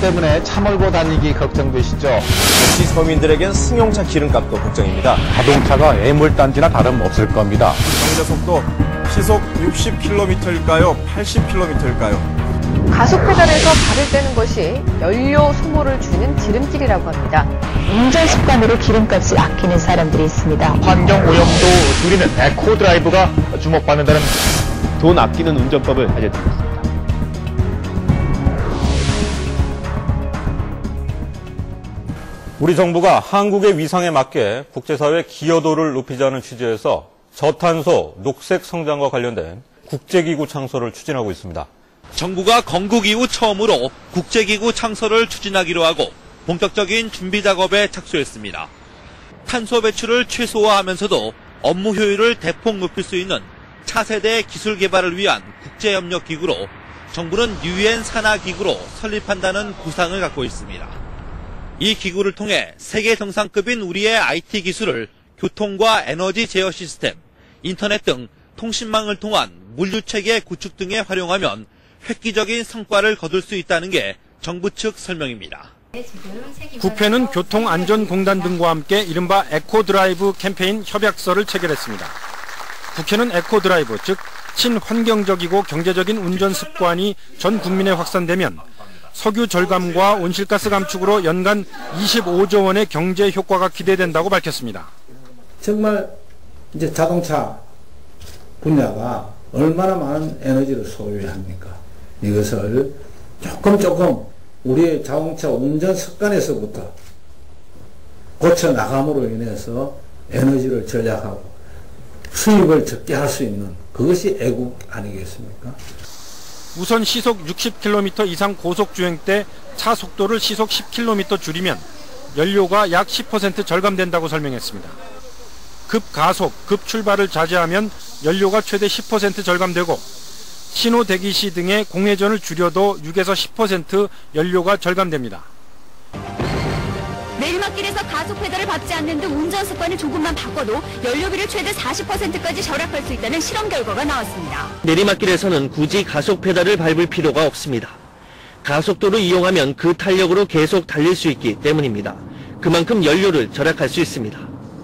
때문에 차 몰고 다니기 걱정되시죠? 도시 서민들에겐 승용차 기름값도 걱정입니다. 자동차가 애물단지나 다름없을 겁니다. 정제속도 시속 60km일까요? 80km일까요? 가속 페달에서 발을 떼는 것이 연료 소모를 줄이는 지름길이라고 합니다. 운전 습관으로 기름값을 아끼는 사람들이 있습니다. 환경 오염도 줄이는 에코 드라이브가 주목받는다는 돈 아끼는 운전법을 알려드리겠습니다. 우리 정부가 한국의 위상에 맞게 국제사회 기여도를 높이자는 취지에서 저탄소, 녹색 성장과 관련된 국제기구 창설을 추진하고 있습니다. 정부가 건국 이후 처음으로 국제기구 창설을 추진하기로 하고 본격적인 준비 작업에 착수했습니다. 탄소 배출을 최소화하면서도 업무 효율을 대폭 높일 수 있는 차세대 기술 개발을 위한 국제협력기구로 정부는 UN 산하기구로 설립한다는 구상을 갖고 있습니다. 이 기구를 통해 세계 정상급인 우리의 IT 기술을 교통과 에너지 제어 시스템, 인터넷 등 통신망을 통한 물류체계 구축 등에 활용하면 획기적인 성과를 거둘 수 있다는 게 정부 측 설명입니다. 국회는 교통안전공단 등과 함께 이른바 에코드라이브 캠페인 협약서를 체결했습니다. 국회는 에코드라이브, 즉 친환경적이고 경제적인 운전 습관이 전 국민에 확산되면 석유 절감과 온실가스 감축으로 연간 25조 원의 경제 효과가 기대된다고 밝혔습니다. 정말 이제 자동차 분야가 얼마나 많은 에너지를 소유합니까? 이것을 조금 우리의 자동차 운전 습관에서부터 고쳐 나감으로 인해서 에너지를 절약하고 수입을 적게 할 수 있는 그것이 애국 아니겠습니까? 우선 시속 60km 이상 고속주행 때 차 속도를 시속 10km 줄이면 연료가 약 10% 절감된다고 설명했습니다. 급가속, 급출발을 자제하면 연료가 최대 10% 절감되고 신호 대기 시 등의 공회전을 줄여도 6에서 10% 연료가 절감됩니다. 내리막길에서 가속 페달을 밟지 않는 등 운전 습관을 조금만 바꿔도 연료비를 최대 40%까지 절약할 수 있다는 실험 결과가 나왔습니다. 내리막길에서는 굳이 가속 페달을 밟을 필요가 없습니다. 가속도를 이용하면 그 탄력으로 계속 달릴 수 있기 때문입니다. 그만큼 연료를 절약할 수 있습니다.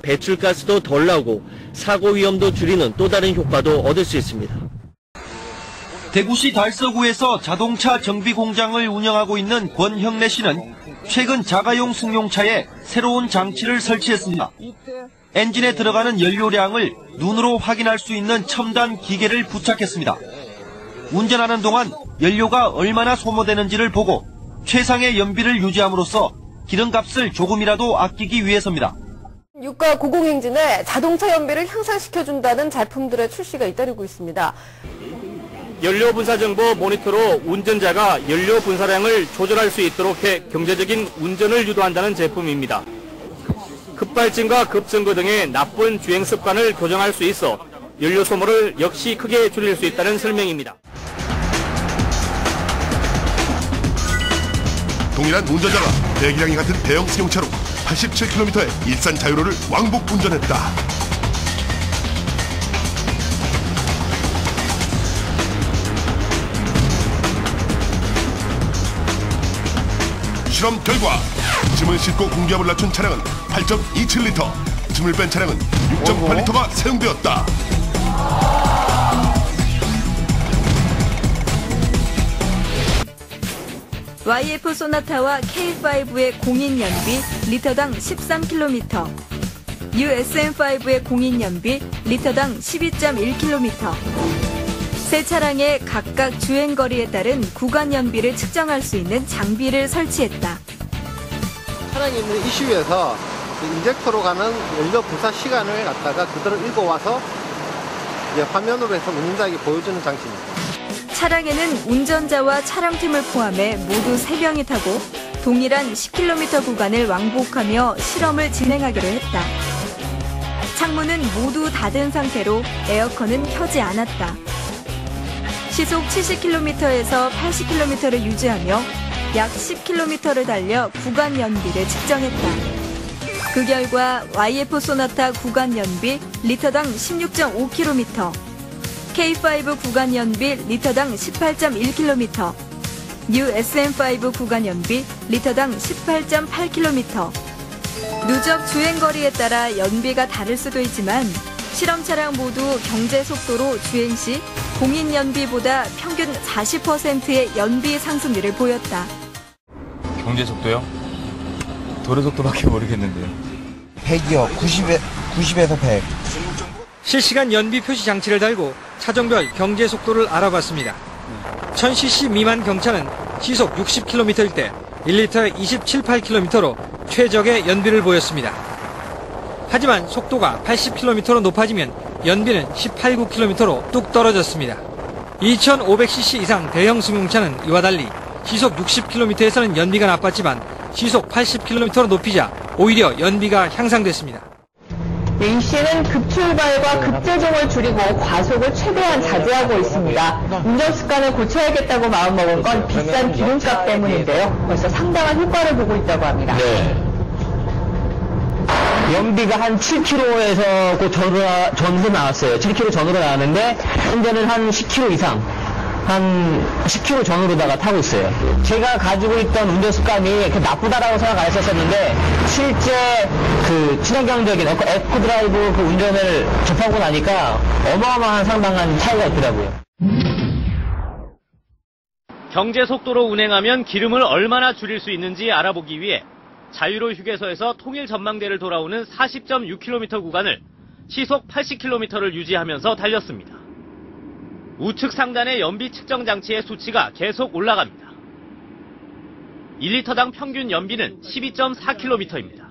배출가스도 덜 나오고 사고 위험도 줄이는 또 다른 효과도 얻을 수 있습니다. 대구시 달서구에서 자동차 정비 공장을 운영하고 있는 권형래 씨는 최근 자가용 승용차에 새로운 장치를 설치했습니다. 엔진에 들어가는 연료량을 눈으로 확인할 수 있는 첨단 기계를 부착했습니다. 운전하는 동안 연료가 얼마나 소모되는지를 보고 최상의 연비를 유지함으로써 기름값을 조금이라도 아끼기 위해서입니다. 유가 고공행진에 자동차 연비를 향상시켜준다는 제품들의 출시가 잇따르고 있습니다. 연료 분사 정보 모니터로 운전자가 연료 분사량을 조절할 수 있도록 해 경제적인 운전을 유도한다는 제품입니다. 급발진과 급증거 등의 나쁜 주행 습관을 교정할 수 있어 연료 소모를 역시 크게 줄일 수 있다는 설명입니다. 동일한 운전자가 배기량이 같은 대형 승용차로 87km의 일산 자유로를 왕복 운전했다. 실험 결과 짐을 싣고 공기압을 낮춘 차량은 8.27리터, 짐을 뺀 차량은 6.8리터가 사용되었다. YF 소나타와 K5의 공인 연비 리터당 13km, USM5의 공인 연비 리터당 12.1km. 세 차량의 각각 주행거리에 따른 구간 연비를 측정할 수 있는 장비를 설치했다. 차량에 있는 이슈에서 인젝터로 가는 연료 분사 시간을 갖다가 그대로 읽어와서 이제 화면으로 해서 운전자에게 보여주는 장치입니다. 차량에는 운전자와 차량팀을 포함해 모두 3명이 타고 동일한 10km 구간을 왕복하며 실험을 진행하기로 했다. 창문은 모두 닫은 상태로 에어컨은 켜지 않았다. 시속 70km에서 80km를 유지하며 약 10km를 달려 구간 연비를 측정했다. 그 결과 YF 소나타 구간 연비 리터당 16.5km, K5 구간 연비 리터당 18.1km, 뉴 SM5 구간 연비 리터당 18.8km. 누적 주행거리에 따라 연비가 다를 수도 있지만 실험 차량 모두 경제 속도로 주행 시 공인 연비보다 평균 40%의 연비 상승률을 보였다. 경제 속도요? 도로 속도밖에 모르겠는데요. 100이요. 90에서 100. 실시간 연비 표시 장치를 달고 차종별 경제 속도를 알아봤습니다. 1000cc 미만 경차는 시속 60km일 때 1리터에 27, 8km로 최적의 연비를 보였습니다. 하지만 속도가 80km로 높아지면 연비는 18, 9km로 뚝 떨어졌습니다. 2500cc 이상 대형 승용차는 이와 달리 시속 60km에서는 연비가 나빴지만 시속 80km로 높이자 오히려 연비가 향상됐습니다. A씨는 급출발과 급제동을 줄이고 과속을 최대한 자제하고 있습니다. 운전 습관을 고쳐야겠다고 마음먹은 건 비싼 기름값 때문인데요. 벌써 상당한 효과를 보고 있다고 합니다. 연비가 한 7km에서 그 전으로 나왔어요. 7km 전으로 나왔는데 현재는 한 10km 이상, 한 10km 전으로다가 타고 있어요. 제가 가지고 있던 운전 습관이 나쁘다라고 생각 안 했었는데 실제 그 친환경적인 에코드라이브 그 운전을 접하고 나니까 어마어마한 상당한 차이가 있더라고요. 경제 속도로 운행하면 기름을 얼마나 줄일 수 있는지 알아보기 위해 자유로 휴게소에서 통일 전망대를 돌아오는 40.6km 구간을 시속 80km를 유지하면서 달렸습니다. 우측 상단의 연비 측정 장치의 수치가 계속 올라갑니다. 1리터당 평균 연비는 12.4km입니다.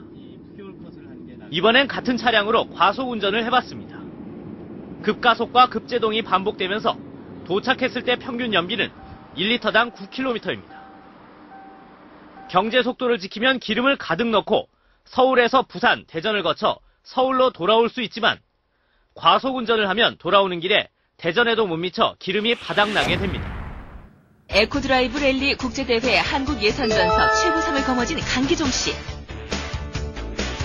이번엔 같은 차량으로 과속 운전을 해봤습니다. 급가속과 급제동이 반복되면서 도착했을 때 평균 연비는 1리터당 9km입니다. 경제 속도를 지키면 기름을 가득 넣고 서울에서 부산, 대전을 거쳐 서울로 돌아올 수 있지만 과속 운전을 하면 돌아오는 길에 대전에도 못 미쳐 기름이 바닥나게 됩니다. 에코드라이브 랠리 국제대회 한국 예선전서 최고상을 거머쥔 강기종 씨.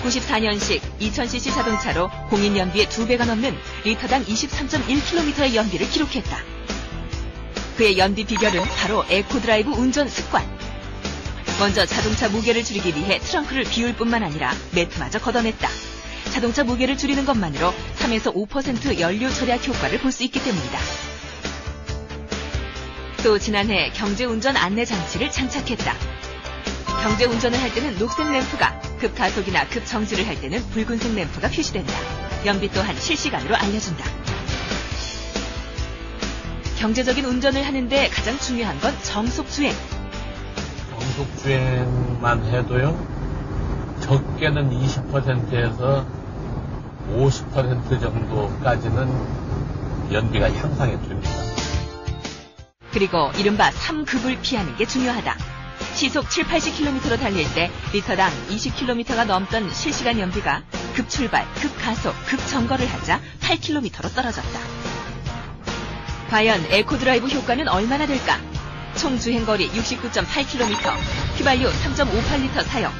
94년식 2000cc 자동차로 공인 연비의 2배가 넘는 리터당 23.1km의 연비를 기록했다. 그의 연비 비결은 바로 에코드라이브 운전 습관. 먼저 자동차 무게를 줄이기 위해 트렁크를 비울 뿐만 아니라 매트마저 걷어냈다. 자동차 무게를 줄이는 것만으로 3에서 5% 연료 절약 효과를 볼 수 있기 때문이다. 또 지난해 경제운전 안내 장치를 장착했다. 경제운전을 할 때는 녹색 램프가, 급가속이나 급정지를 할 때는 붉은색 램프가 표시된다. 연비 또한 실시간으로 알려준다. 경제적인 운전을 하는데 가장 중요한 건 정속주행. 정속주행만 해도요, 적게는 20%에서 50% 정도까지는 연비가 향상이 됩니다. 그리고 이른바 3급을 피하는 게 중요하다. 시속 7, 80km로 달릴 때 리터당 20km가 넘던 실시간 연비가 급출발, 급가속, 급정거를 하자 8km로 떨어졌다. 과연 에코드라이브 효과는 얼마나 될까? 총 주행거리 69.8km, 휘발유 3.58리터 사용,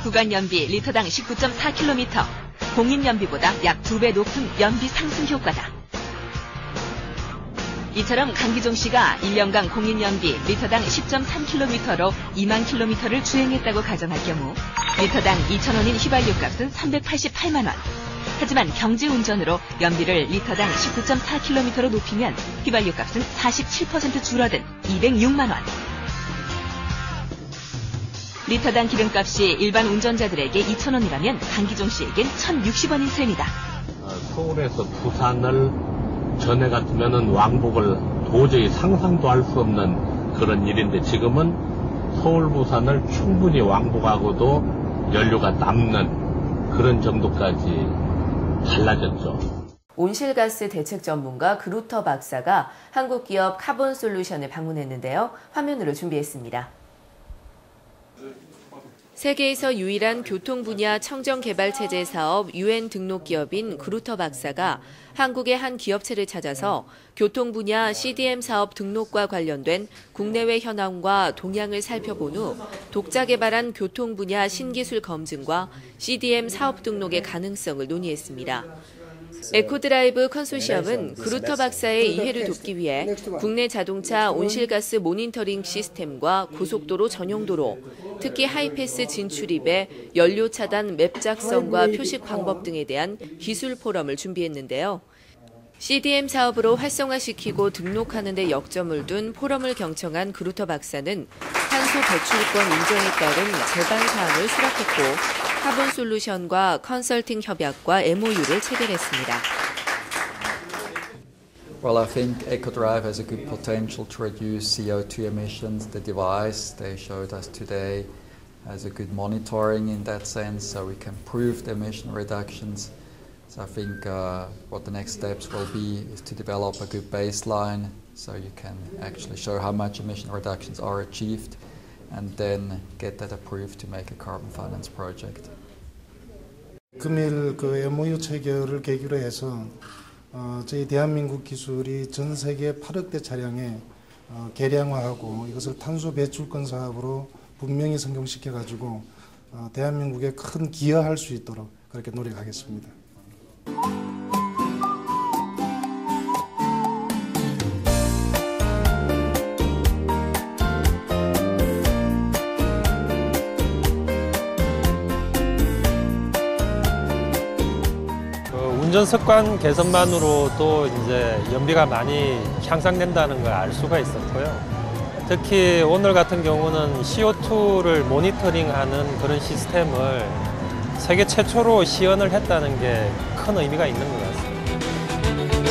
구간 연비 리터당 19.4km, 공인 연비보다 약 2배 높은 연비 상승 효과다. 이처럼 강기종 씨가 1년간 공인 연비 리터당 10.3km로 2만 km를 주행했다고 가정할 경우 리터당 2,000원인 휘발유 값은 388만 원. 하지만 경제운전으로 연비를 리터당 19.4km로 높이면 휘발유 값은 47% 줄어든 206만 원. 리터당 기름값이 일반 운전자들에게 2,000원이라면 강기종 씨에겐 1,060원인 셈이다. 서울에서 부산을 전에 같으면은 왕복을 도저히 상상도 할 수 없는 그런 일인데 지금은 서울 부산을 충분히 왕복하고도 연료가 남는 그런 정도까지 달라졌죠. 온실가스 대책 전문가 그루터 박사가 한국 기업 카본솔루션을 방문했는데요. 화면으로 준비했습니다. 세계에서 유일한 교통 분야 청정개발체제 사업 UN 등록 기업인 그루터 박사가 한국의 한 기업체를 찾아서 교통 분야 CDM 사업 등록과 관련된 국내외 현황과 동향을 살펴본 후 독자 개발한 교통 분야 신기술 검증과 CDM 사업 등록의 가능성을 논의했습니다. 에코드라이브 컨소시엄은 그루터 박사의 이해를 돕기 위해 국내 자동차 온실가스 모니터링 시스템과 고속도로 전용도로, 특히 하이패스 진출입의 연료 차단 맵 작성과 표식 방법 등에 대한 기술 포럼을 준비했는데요. CDM 사업으로 활성화시키고 등록하는 데 역점을 둔 포럼을 경청한 그루터 박사는 탄소 배출권 인정에 따른 제반 사항을 수락했고 카본 솔루션과 컨설팅 협약과 MOU를 체결했습니다. Well, I think EcoDrive has a good potential to reduce CO2 emissions. The device they showed us today has a good monitoring in that sense, so we can prove the emission reductions. So I think what the next steps will be is to develop a good baseline so you can actually show how much emission reductions are achieved and then get that approved to make a carbon finance project. 금일 그 MOU 체결을 계기로 해서 저희 대한민국 기술이 전 세계 8억 대 차량에 개량화하고 이것을 탄소 배출권 사업으로 분명히 성공시켜 가지고 대한민국에 큰 기여할 수 있도록 그렇게 노력하겠습니다. 운전 습관 개선만으로도 이제 연비가 많이 향상된다는 걸 알 수가 있었고요. 특히 오늘 같은 경우는 CO2를 모니터링하는 그런 시스템을 세계 최초로 시연을 했다는 게 큰 의미가 있는 것 같습니다.